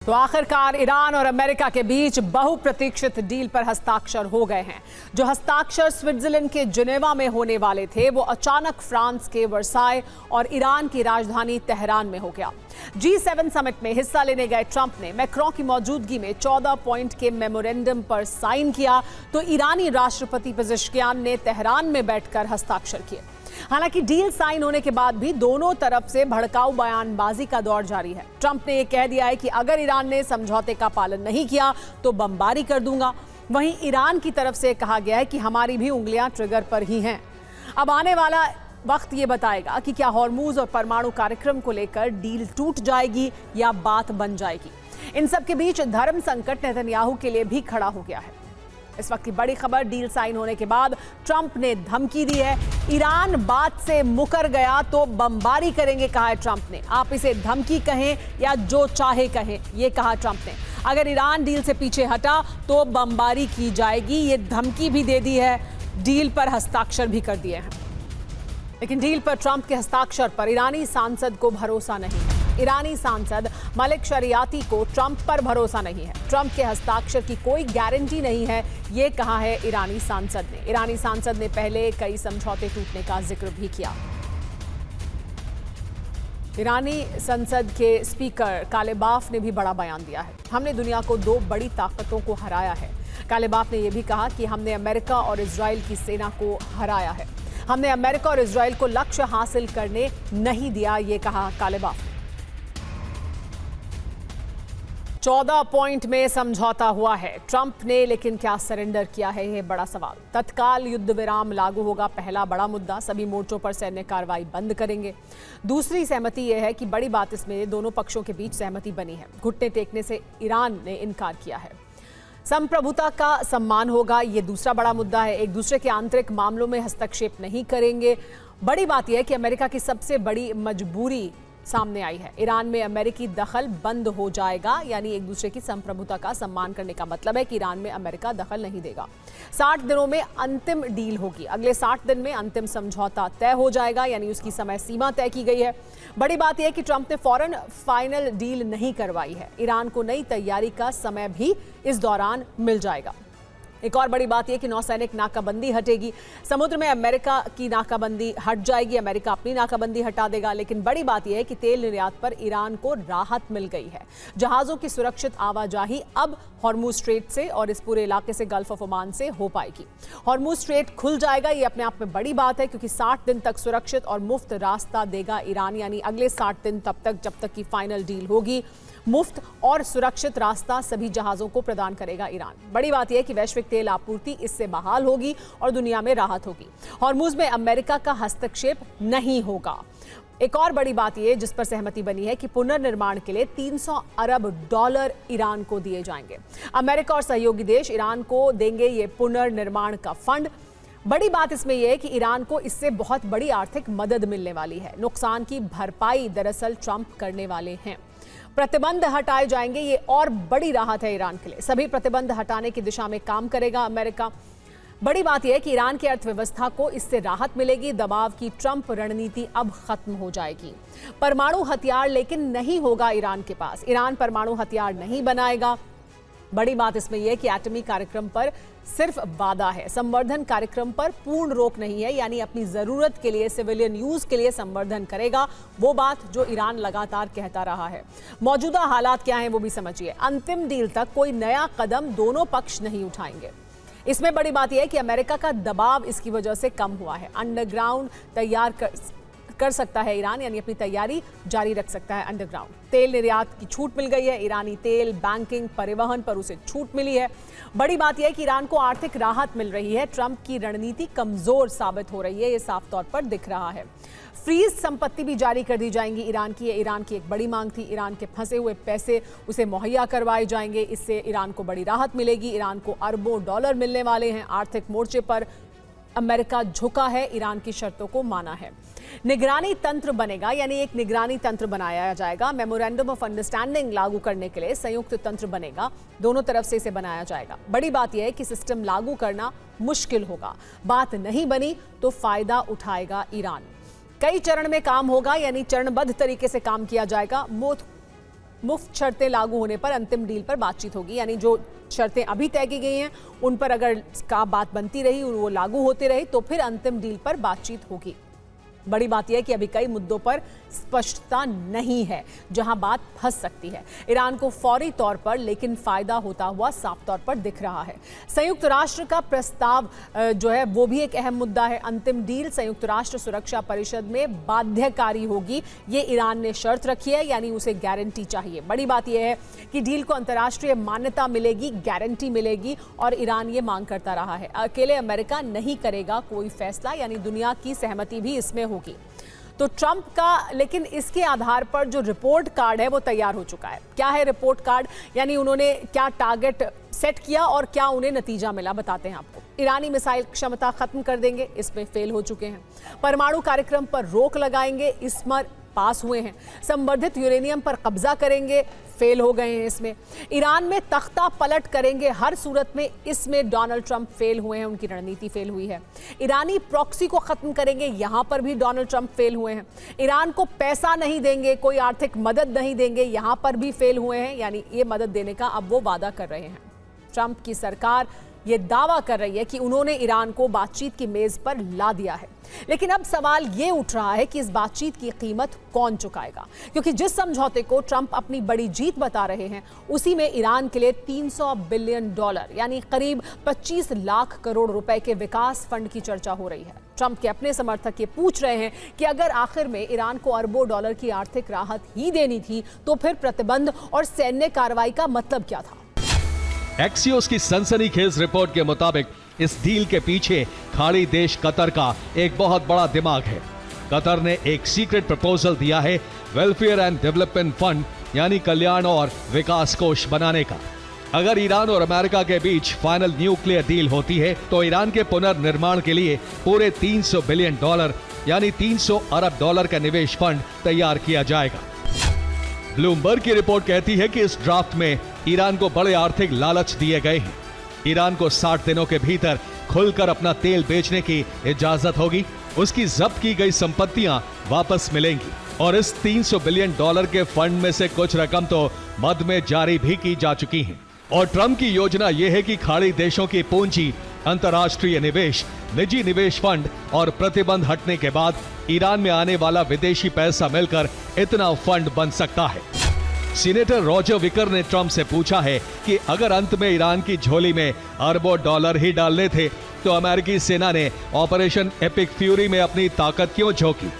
तो आखिरकार ईरान और अमेरिका के बीच बहुप्रतीक्षित डील पर हस्ताक्षर हो गए हैं। जो हस्ताक्षर स्विट्जरलैंड के जिनेवा में होने वाले थे, वो अचानक फ्रांस के वर्साय और ईरान की राजधानी तेहरान में हो गया। G7 समिट में हिस्सा लेने गए ट्रंप ने मैक्रों की मौजूदगी में 14 पॉइंट के मेमोरेंडम पर साइन किया, तो ईरानी राष्ट्रपति पेजेश्कियान ने तेहरान में बैठकर हस्ताक्षर किए। हालांकि डील साइन होने के बाद भी दोनों तरफ से भड़काऊ बयानबाजी का दौर जारी है। ट्रंप ने यह कह दिया है कि अगर ईरान ने समझौते का पालन नहीं किया तो बमबारी कर दूंगा। वहीं ईरान की तरफ से कहा गया है कि हमारी भी उंगलियां ट्रिगर पर ही हैं। अब आने वाला वक्त ये बताएगा कि क्या हॉर्मूज और परमाणु कार्यक्रम को लेकर डील टूट जाएगी या बात बन जाएगी। इन सब के बीच धर्म संकट नेतन्याहू के लिए भी खड़ा हो गया है। इस वक्त की बड़ी खबर, डील साइन होने के बाद ट्रंप ने धमकी दी है। ईरान बात से मुकर गया तो बमबारी करेंगे, कहा है ट्रंप ने। आप इसे धमकी कहें या जो चाहे कहें, ये कहा ट्रंप ने। अगर ईरान डील से पीछे हटा तो बमबारी की जाएगी, ये धमकी भी दे दी है। डील पर हस्ताक्षर भी कर दिए हैं। लेकिन डील पर ट्रंप के हस्ताक्षर पर ईरानी सांसद को भरोसा नहीं है। ईरानी सांसद मलिक शरियाती को ट्रंप पर भरोसा नहीं है। ट्रंप के हस्ताक्षर की कोई गारंटी नहीं है, ये कहा है ईरानी सांसद ने। ईरानी सांसद ने पहले कई समझौते टूटने का जिक्र भी किया। ईरानी संसद के स्पीकर कालेबाफ ने भी बड़ा बयान दिया है। हमने दुनिया को दो बड़ी ताकतों को हराया है। कालेबाफ ने यह भी कहा कि हमने अमेरिका और इजराइल की सेना को हराया है। हमने अमेरिका और इजराइल को लक्ष्य हासिल करने नहीं दिया, ये कहा कालेबाफ। 14 पॉइंट में समझौता हुआ है ट्रंप ने, लेकिन क्या सरेंडर किया है, यह बड़ा सवाल। तत्काल युद्ध विराम लागू होगा, पहला बड़ा मुद्दा। सभी मोर्चों पर सैन्य कार्रवाई बंद करेंगे। दूसरी सहमति यह है कि बड़ी बात इसमें दोनों पक्षों के बीच सहमति बनी है। घुटने टेकने से ईरान ने इनकार किया है। संप्रभुता का सम्मान होगा, ये दूसरा बड़ा मुद्दा है। एक दूसरे के आंतरिक मामलों में हस्तक्षेप नहीं करेंगे। बड़ी बात यह है कि अमेरिका की सबसे बड़ी मजबूरी सामने आई है। ईरान में अमेरिकी दखल बंद हो जाएगा, यानी एक दूसरे की संप्रभुता का सम्मान करने का मतलब है कि ईरान में अमेरिका दखल नहीं देगा। 60 दिनों में अंतिम डील होगी। अगले 60 दिन में अंतिम समझौता तय हो जाएगा, यानी उसकी समय सीमा तय की गई है। बड़ी बात यह है कि ट्रंप ने फौरन फाइनल डील नहीं करवाई है। ईरान को नई तैयारी का समय भी इस दौरान मिल जाएगा। एक और बड़ी बात यह कि नौसैनिक नाकाबंदी हटेगी। समुद्र में अमेरिका की नाकाबंदी हट जाएगी, अमेरिका अपनी नाकाबंदी हटा देगा। लेकिन बड़ी बात यह है कि तेल निर्यात पर ईरान को राहत मिल गई है। जहाजों की सुरक्षित आवाजाही अब हॉर्मूज स्ट्रेट से और इस पूरे इलाके से गल्फ ऑफ ओमान से हो पाएगी। हॉर्मूज स्ट्रेट खुल जाएगा, ये अपने आप में बड़ी बात है, क्योंकि 60 दिन तक सुरक्षित और मुफ्त रास्ता देगा ईरान। यानी अगले 60 दिन तब तक, जब तक की फाइनल डील होगी, मुफ्त और सुरक्षित रास्ता सभी जहाजों को प्रदान करेगा ईरान। बड़ी बात यह कि वैश्विक तेल आपूर्ति इससे बहाल होगी और दुनिया में राहत होगी। हॉर्मूज में अमेरिका का हस्तक्षेप नहीं होगा। एक और बड़ी बात यह जिस पर सहमति बनी है कि पुनर्निर्माण के लिए 300 अरब डॉलर ईरान को दिए जाएंगे। अमेरिका और सहयोगी देश ईरान को देंगे ये पुनर्निर्माण का फंड। बड़ी बात इसमें यह है कि ईरान को इससे बहुत बड़ी आर्थिक मदद मिलने वाली है। नुकसान की भरपाई दरअसल ट्रंप करने वाले हैं। प्रतिबंध हटाए जाएंगे, ये और बड़ी राहत है ईरान के लिए। सभी प्रतिबंध हटाने की दिशा में काम करेगा अमेरिका। बड़ी बात यह है कि ईरान की अर्थव्यवस्था को इससे राहत मिलेगी। दबाव की ट्रंप रणनीति अब खत्म हो जाएगी। परमाणु हथियार लेकिन नहीं होगा ईरान के पास। ईरान परमाणु हथियार नहीं बनाएगा। बड़ी बात इसमें यह कि एटमी कार्यक्रम पर सिर्फ वादा है, संवर्धन कार्यक्रम पर पूर्ण रोक नहीं है। यानी अपनी जरूरत के लिए, सिविलियन यूज के लिए संवर्धन करेगा, वो बात जो ईरान लगातार कहता रहा है। मौजूदा हालात क्या हैं वो भी समझिए। अंतिम डील तक कोई नया कदम दोनों पक्ष नहीं उठाएंगे। इसमें बड़ी बात यह है कि अमेरिका का दबाव इसकी वजह से कम हुआ है। अंडरग्राउंड तैयार कर सकता है ईरान, यानी अपनी तैयारी जारी रख सकता है अंडरग्राउंड। तेल निर्यात की छूट मिल गई है। ईरानी तेल, बैंकिंग, परिवहन पर उसे छूट मिली है। बड़ी बात यह है कि ईरान को आर्थिक राहत मिल रही है। ट्रंप की रणनीति कमजोर साबित हो रही है, ये साफ तौर पर दिख रहा है। फ्रीज संपत्ति भी जारी कर दी जाएंगी ईरान की। ईरान की एक बड़ी मांग थी। ईरान के फंसे हुए पैसे उसे मुहैया करवाए जाएंगे। इससे ईरान को बड़ी राहत मिलेगी। ईरान को अरबों डॉलर मिलने वाले हैं। आर्थिक मोर्चे पर अमेरिका झुका है, ईरान की शर्तों को माना है। निगरानी तंत्र बनेगा, यानी एक निगरानी तंत्र बनाया जाएगा। मेमोरेंडम ऑफ अंडरस्टैंडिंग लागू करने के लिए संयुक्त तंत्र बनेगा। दोनों तरफ से इसे बनाया जाएगा। बड़ी बात यह है कि सिस्टम लागू करना मुश्किल होगा। बात नहीं बनी तो फायदा उठाएगा ईरान। कई चरण में काम होगा, यानी चरणबद्ध तरीके से काम किया जाएगा। मुफ्त शर्तें लागू होने पर अंतिम डील पर बातचीत होगी। यानी जो शर्तें अभी तय की गई हैं उन पर अगर का बात बनती रही, वो लागू होते रही, तो फिर अंतिम डील पर बातचीत होगी। बड़ी बात यह है कि अभी कई मुद्दों पर स्पष्टता नहीं है जहां बात फंस सकती है। ईरान को फौरी तौर पर लेकिन फायदा होता हुआ साफ तौर पर दिख रहा है। संयुक्त राष्ट्र का प्रस्ताव जो है वो भी एक अहम मुद्दा है। अंतिम डील संयुक्त राष्ट्र सुरक्षा परिषद में बाध्यकारी होगी, ये ईरान ने शर्त रखी है, यानी उसे गारंटी चाहिए। बड़ी बात यह है कि डील को अंतर्राष्ट्रीय मान्यता मिलेगी, गारंटी मिलेगी, और ईरान ये मांग करता रहा है। अकेले अमेरिका नहीं करेगा कोई फैसला, यानी दुनिया की सहमति भी इसमें होगी। तो ट्रंप का लेकिन इसके आधार पर जो रिपोर्ट कार्ड है वो तैयार हो चुका है। क्या है रिपोर्ट कार्ड, यानी उन्होंने क्या टारगेट सेट किया और क्या उन्हें नतीजा मिला, बताते हैं आपको। ईरानी मिसाइल क्षमता खत्म कर देंगे, इसमें फेल हो चुके हैं। परमाणु कार्यक्रम पर रोक लगाएंगे, इसमें पास हुए हैं। संवर्धित यूरेनियम पर कब्जा करेंगे, फेल हो गए हैं इसमें। ईरान में तख्ता पलट करेंगे हर सूरत में, इसमें डोनाल्ड ट्रंप फेल हुए हैं, उनकी रणनीति फेल हुई है। ईरानी प्रॉक्सी को खत्म करेंगे, यहां पर भी डोनाल्ड ट्रंप फेल हुए हैं। ईरान को पैसा नहीं देंगे, कोई आर्थिक मदद नहीं देंगे, यहां पर भी फेल हुए हैं, यानी ये मदद देने का अब वो वादा कर रहे हैं। ट्रंप की सरकार ये दावा कर रही है कि उन्होंने ईरान को बातचीत की मेज पर ला दिया है। लेकिन अब सवाल ये उठ रहा है कि इस बातचीत की कीमत कौन चुकाएगा, क्योंकि जिस समझौते को ट्रंप अपनी बड़ी जीत बता रहे हैं उसी में ईरान के लिए $300 बिलियन यानी करीब 25 लाख करोड़ रुपए के विकास फंड की चर्चा हो रही है। ट्रंप के अपने समर्थक ये पूछ रहे हैं कि अगर आखिर में ईरान को अरबों डॉलर की आर्थिक राहत ही देनी थी तो फिर प्रतिबंध और सैन्य कार्रवाई का मतलब क्या था। एक्सियोस की सनसनीखेज रिपोर्ट के मुताबिक इस डील के पीछे खाड़ी देश कतर का एक बहुत बड़ा दिमाग है। कतर ने एक सीक्रेट प्रपोजल दिया है वेलफेयर एंड डेवलपमेंट फंड, यानी कल्याण और विकास कोष बनाने का। अगर ईरान और अमेरिका के बीच फाइनल न्यूक्लियर डील होती है तो ईरान के पुनर्निर्माण के लिए पूरे $300 बिलियन यानी 300 अरब डॉलर का निवेश फंड तैयार किया जाएगा। ब्लूमबर्ग की रिपोर्ट कहती है कि इस ड्राफ्ट में ईरान को बड़े आर्थिक लालच दिए गए हैं। ईरान को 60 दिनों के भीतर खुलकर अपना तेल बेचने की इजाजत होगी, उसकी जब्त की गई संपत्तियां वापस मिलेंगी और इस $300 बिलियन के फंड में से कुछ रकम तो मद में जारी भी की जा चुकी है। और ट्रंप की योजना यह है कि खाड़ी देशों की पूंजी, अंतर्राष्ट्रीय निवेश, निजी निवेश फंड और प्रतिबंध हटने के बाद ईरान में आने वाला विदेशी पैसा मिलकर इतना फंड बन सकता है। सीनेटर रॉजर विकर ने ट्रंप से पूछा है कि अगर अंत में ईरान की झोली में अरबों डॉलर ही डालने थे तो अमेरिकी सेना ने ऑपरेशन एपिक फ्यूरी में अपनी ताकत क्यों झोंकी।